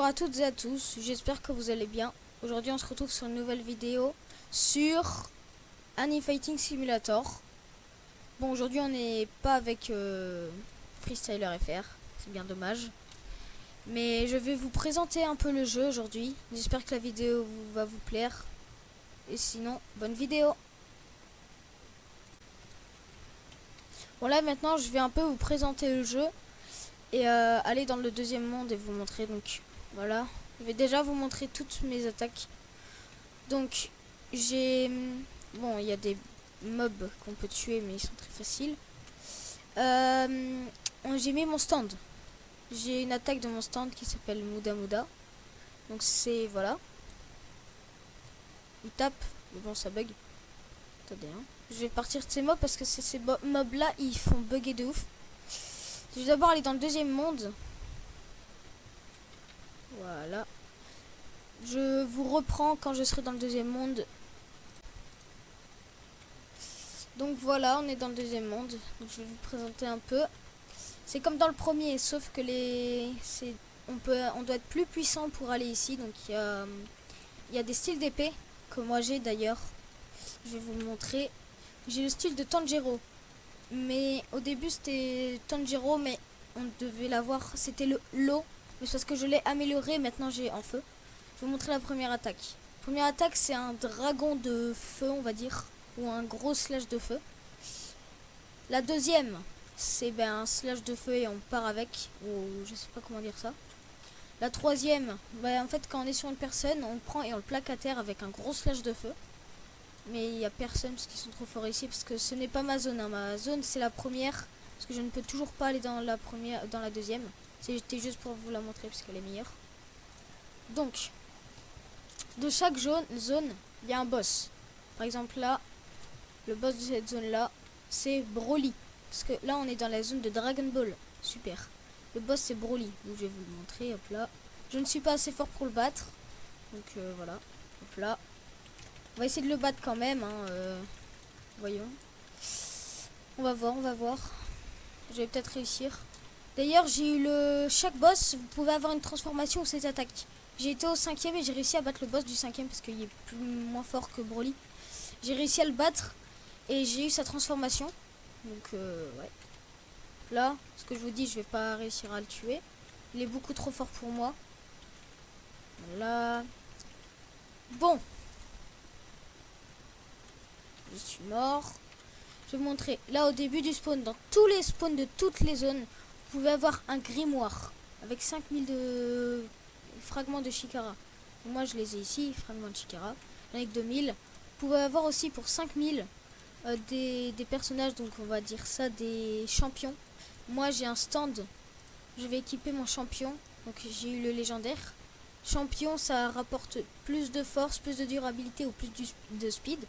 à toutes et à tous, j'espère que vous allez bien. Aujourd'hui on se retrouve sur une nouvelle vidéo sur Annie Fighting Simulator. Bon, aujourd'hui on n'est pas avec Freestyler FR, c'est bien dommage. Mais je vais vous présenter un peu le jeu aujourd'hui. J'espère que la vidéo va vous plaire. Et sinon, bonne vidéo. Bon là maintenant je vais un peu vous présenter le jeu. Et aller dans le deuxième monde et vous montrer. Donc voilà, je vais déjà vous montrer toutes mes attaques. Donc j'ai... Bon, il y a des mobs qu'on peut tuer mais ils sont très faciles. J'ai mis mon stand. J'ai une attaque de mon stand qui s'appelle Muda Muda. Donc c'est... Voilà. Il tape, mais bon ça bug. Attendez hein. Je vais partir de ces mobs parce que ces mobs là ils font bugger de ouf. Je vais d'abord aller dans le deuxième monde. Voilà. Je vous reprends quand je serai dans le deuxième monde. Donc voilà, on est dans le deuxième monde. Donc je vais vous présenter un peu. C'est comme dans le premier, sauf que on doit être plus puissant pour aller ici. Donc il y a des styles d'épée que moi j'ai d'ailleurs. Je vais vous le montrer. J'ai le style de Tanjiro. Mais au début c'était Tanjiro, mais on devait l'avoir. C'était l'eau. Mais c'est parce que je l'ai amélioré, maintenant j'ai en feu. Je vais vous montrer la première attaque. Première attaque, c'est un dragon de feu, on va dire. Ou un gros slash de feu. La deuxième, c'est un slash de feu et on part avec. Ou je sais pas comment dire ça. La troisième, en fait quand on est sur une personne, on le prend et on le plaque à terre avec un gros slash de feu. Mais il n'y a personne parce qu'ils sont trop forts ici. Parce que ce n'est pas ma zone. Hein. Ma zone, c'est la première. Parce que je ne peux toujours pas aller dans la première, dans la deuxième. C'était juste pour vous la montrer parce qu'elle est meilleure. Donc, de chaque zone, il y a un boss. Par exemple là, le boss de cette zone là, c'est Broly. Parce que là, on est dans la zone de Dragon Ball. Super. Le boss c'est Broly. Donc je vais vous le montrer. Hop là. Je ne suis pas assez fort pour le battre. Donc voilà. Hop là. On va essayer de le battre quand même. Hein, voyons. On va voir, on va voir. Je vais peut-être réussir. D'ailleurs, j'ai eu chaque boss, vous pouvez avoir une transformation ou ses attaques. J'ai été au 5ème et j'ai réussi à battre le boss du 5ème parce qu'il est moins fort que Broly. J'ai réussi à le battre et j'ai eu sa transformation. Donc, ouais. Là, ce que je vous dis, je vais pas réussir à le tuer. Il est beaucoup trop fort pour moi. Voilà. Bon. Je suis mort. Je vais vous montrer. Là, au début du spawn, dans tous les spawns de toutes les zones, vous pouvez avoir un grimoire avec 5000 de fragments de Chikara. Moi, je les ai ici, fragments de Chikara. J'en ai que 2000. Vous pouvez avoir aussi pour 5000 des personnages, donc on va dire ça, des champions. Moi, j'ai un stand. Je vais équiper mon champion. Donc, j'ai eu le légendaire. Champion, ça rapporte plus de force, plus de durabilité ou plus de speed.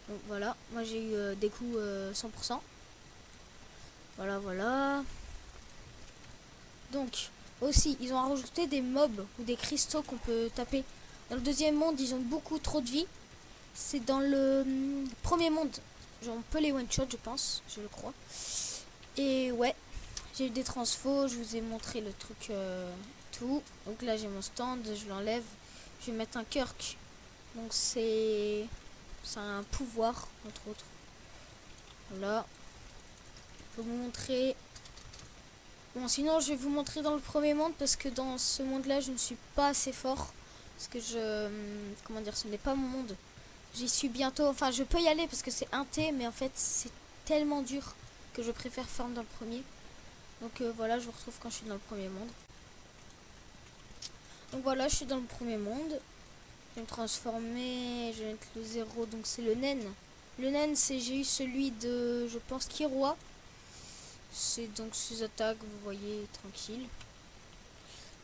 Donc voilà, moi j'ai eu des coups 100%. Voilà, voilà. Donc, aussi, ils ont rajouté des mobs ou des cristaux qu'on peut taper. Dans le deuxième monde, ils ont beaucoup trop de vie. C'est dans le premier monde, on peut les one-shot, je pense, je le crois. Et ouais, j'ai eu des transfos, je vous ai montré le truc, tout. Donc là, j'ai mon stand, je l'enlève. Je vais mettre un Kirk. Donc c'est un pouvoir, entre autres. Voilà. Je vais vous montrer. Bon, sinon, je vais vous montrer dans le premier monde parce que dans ce monde-là, je ne suis pas assez fort. Parce que comment dire, ce n'est pas mon monde. J'y suis bientôt. Enfin, je peux y aller parce que c'est un T, mais en fait, c'est tellement dur que je préfère farm dans le premier. Donc voilà, je vous retrouve quand je suis dans le premier monde. Donc voilà, je suis dans le premier monde. Je vais me transformer, je vais mettre le 0, donc c'est le naine. Le naine, j'ai eu celui de, je pense, Kiroa. C'est donc ses attaques, vous voyez, tranquille.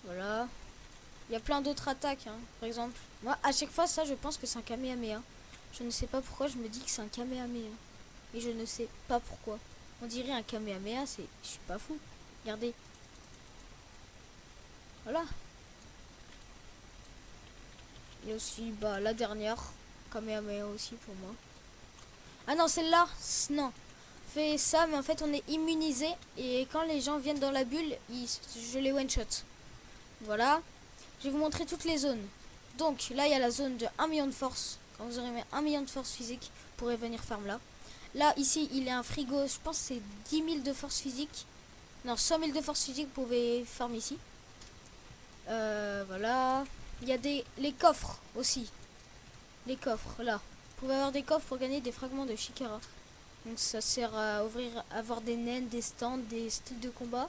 Voilà. Il y a plein d'autres attaques, hein. Par exemple, moi, à chaque fois, ça, je pense que c'est un Kamehameha. Je ne sais pas pourquoi, je me dis que c'est un Kamehameha. Et je ne sais pas pourquoi. On dirait un Kamehameha, je suis pas fou. Regardez. Voilà. Il y a aussi la dernière Kamehameha aussi pour moi. Ah non, celle-là, non. Fait ça, mais en fait on est immunisé. Et quand les gens viennent dans la bulle, je les one-shot. Voilà. Je vais vous montrer toutes les zones. Donc là, il y a la zone de 1 million de force. Quand vous aurez mis 1 million de force physique, vous pourrez venir farm là. Là, ici, il y a un frigo. Je pense que c'est 10 000 de force physique. Non, 100 000 de force physique, vous pouvez farm ici. Voilà. Il y a les coffres aussi. Les coffres, là. Vous pouvez avoir des coffres pour gagner des fragments de Shikara. Donc ça sert à avoir des naines, des stands, des styles de combat.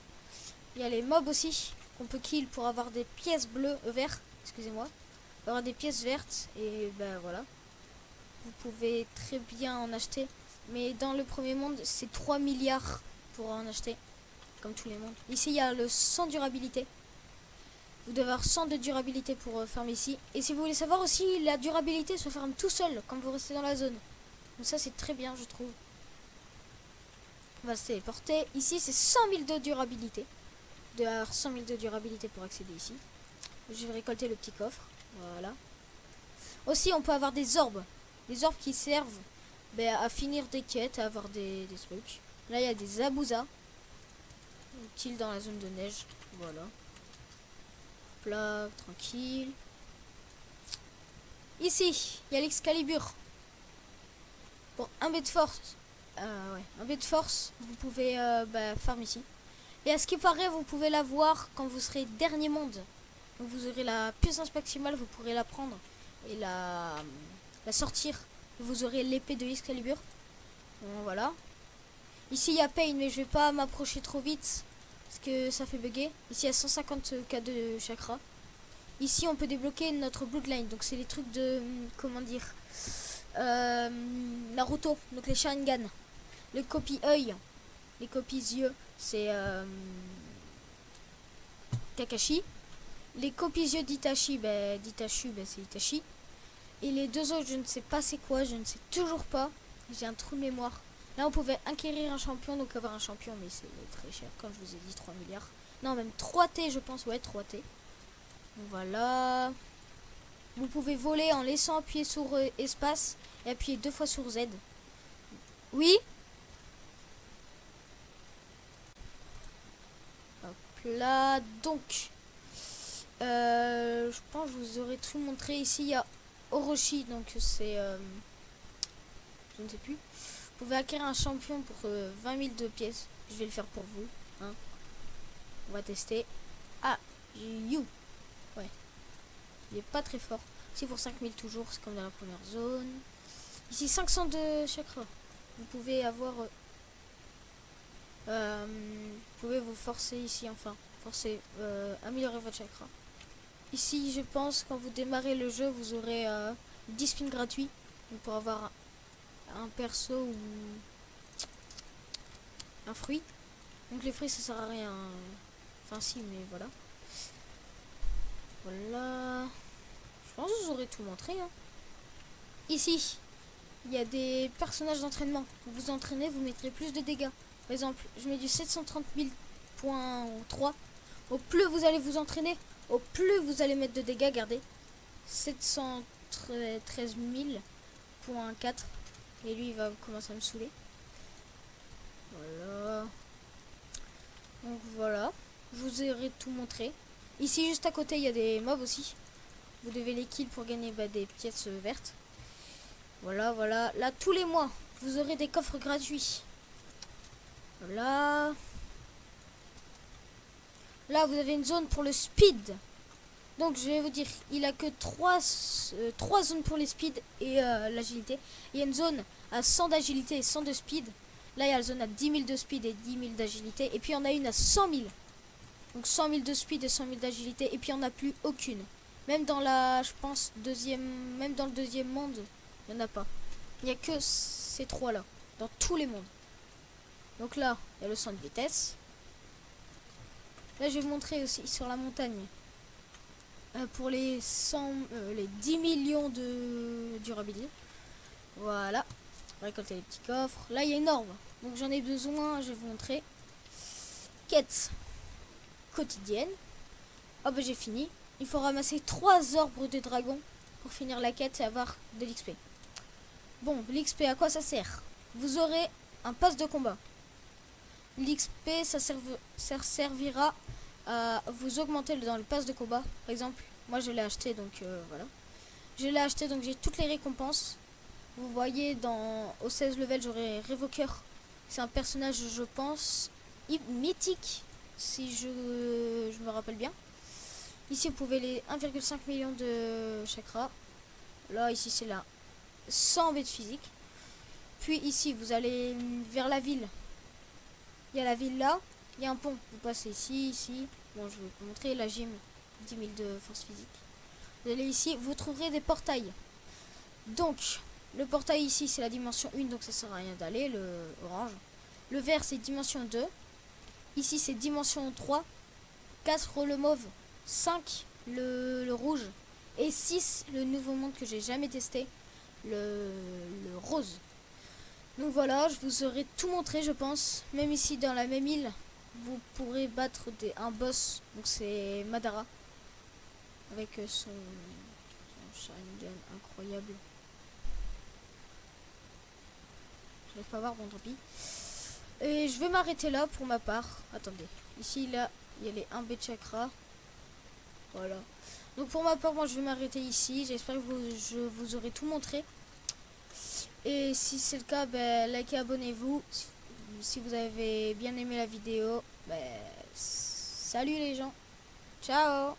Il y a les mobs aussi qu'on peut kill pour avoir des pièces bleues, vertes, excusez-moi. Avoir des pièces vertes et ben voilà. Vous pouvez très bien en acheter. Mais dans le premier monde, c'est 3 milliards pour en acheter. Comme tous les mondes. Ici, il y a le 100 durabilité. Vous devez avoir 100 de durabilité pour farmer ici. Et si vous voulez savoir aussi, la durabilité se farme tout seul quand vous restez dans la zone. Donc ça, c'est très bien, je trouve. On va se téléporter. Ici, c'est 100 000 de durabilité. Vous devez avoir 100 000 de durabilité pour accéder ici. Je vais récolter le petit coffre. Voilà. Aussi, on peut avoir des orbes. Des orbes qui servent à finir des quêtes, à avoir des trucs. Là, il y a des abusas. Utiles dans la zone de neige. Voilà. Là, tranquille. Ici, il y a l'Excalibur. Pour un B de force. Ouais, un B de force, vous pouvez farm ici. Et à ce qui paraît, vous pouvez l'avoir quand vous serez dernier monde. Donc vous aurez la puissance maximale, vous pourrez la prendre et la sortir. Vous aurez l'épée de Excalibur. Bon, voilà. Ici, il y a Pain, mais je vais pas m'approcher trop vite parce que ça fait bugger. Ici, il y a 150k de chakra. Ici, on peut débloquer notre Bloodline. Donc, c'est les trucs de... Comment dire Naruto. Donc, les Sharingan. Les copies œil. Les copies yeux. C'est... Kakashi. Les copies yeux d'Itachi. D'Itachi, c'est Itachi. Et les deux autres, je ne sais pas c'est quoi. Je ne sais toujours pas. J'ai un trou de mémoire. Là, on pouvait acquérir un champion. Donc, avoir un champion. Mais c'est très cher. Comme je vous ai dit, 3 milliards. Non, même 3T, je pense. Ouais, 3T. Voilà. Vous pouvez voler en laissant appuyer sur espace et appuyer 2 fois sur Z. Oui. Hop là. Donc, je pense que je vous aurais tout montré. Ici, il y a Orochi. Donc, c'est... je ne sais plus. Vous pouvez acquérir un champion pour 20 000 de pièces. Je vais le faire pour vous. Hein. On va tester. Ah, you. Ouais. Il est pas très fort. Ici pour 5000 toujours, c'est comme dans la première zone. Ici 500 de chakra. Vous pouvez avoir... vous pouvez vous forcer ici, enfin. Forcer, améliorer votre chakra. Ici, je pense, quand vous démarrez le jeu, vous aurez 10 spins gratuits. Donc pour avoir un perso ou un fruit. Donc les fruits, ça sert à rien. Enfin si, mais voilà. Voilà. Je pense que je vous aurais tout montré. Hein. Ici, il y a des personnages d'entraînement. Vous vous entraînez, vous mettrez plus de dégâts. Par exemple, je mets du 730 000.3. Au plus vous allez vous entraîner, au plus vous allez mettre de dégâts. Regardez. 713 000.4. Et lui, il va commencer à me saouler. Voilà. Donc voilà. Je vous aurai tout montré. Ici, juste à côté, il y a des mobs aussi. Vous devez les kills pour gagner des pièces vertes. Voilà, voilà. Là, tous les mois, vous aurez des coffres gratuits. Voilà. Là, vous avez une zone pour le speed. Donc, je vais vous dire, il a que 3 zones pour les speed et l'agilité. Il y a une zone à 100 d'agilité et 100 de speed. Là, il y a la zone à 10 000 de speed et 10 000 d'agilité. Et puis, on a une à 100 000. Donc, 100 000 de speed et 100 000 d'agilité. Et puis, on n'a plus aucune. Même dans la, je pense, même dans le deuxième monde, il n'y en a pas. Il n'y a que ces 3 là. Dans tous les mondes. Donc là, il y a le 100 de vitesse. Là, je vais vous montrer aussi sur la montagne. Pour les 10 millions de durabilité. Voilà. Récolter les petits coffres. Là, il y a une orbe. Donc, j'en ai besoin. Je vais vous montrer. Quête quotidienne. Oh, j'ai fini. Il faut ramasser 3 orbes de dragon pour finir la quête et avoir de l'XP. Bon, l'XP, à quoi ça sert? Vous aurez un pass de combat. L'XP, ça servira à vous augmenter dans le pass de combat. Par exemple, Moi je l'ai acheté donc voilà. Je l'ai acheté donc j'ai toutes les récompenses. Vous voyez au 16 level j'aurai Révoqueur. C'est un personnage je pense mythique si je me rappelle bien. Ici vous pouvez les 1,5 million de chakras. Là ici c'est là 100 bêtes physiques. Puis ici vous allez vers la ville. Il y a la ville là. Il y a un pont. Vous passez ici, ici. Bon je vais vous montrer la gym. 10 000 de force physique. Vous allez ici, vous trouverez des portails. Donc, le portail ici, c'est la dimension 1, donc ça sert à rien d'aller, le orange. Le vert, c'est dimension 2. Ici, c'est dimension 3. 4, le mauve. 5, le rouge. Et 6, le nouveau monde que j'ai jamais testé, le rose. Donc voilà, je vous aurais tout montré, je pense. Même ici, dans la même île, vous pourrez battre un boss. Donc c'est Madara. Avec son Sharingan incroyable. Je n'arrive pas à voir, bon tant pis. Et je vais m'arrêter là pour ma part. Attendez, ici là, il y a les 1 B de chakra. Voilà. Donc pour ma part, moi je vais m'arrêter ici. J'espère que je vous aurai tout montré. Et si c'est le cas, ben, likez, abonnez-vous. Si vous avez bien aimé la vidéo, ben, salut les gens. Ciao.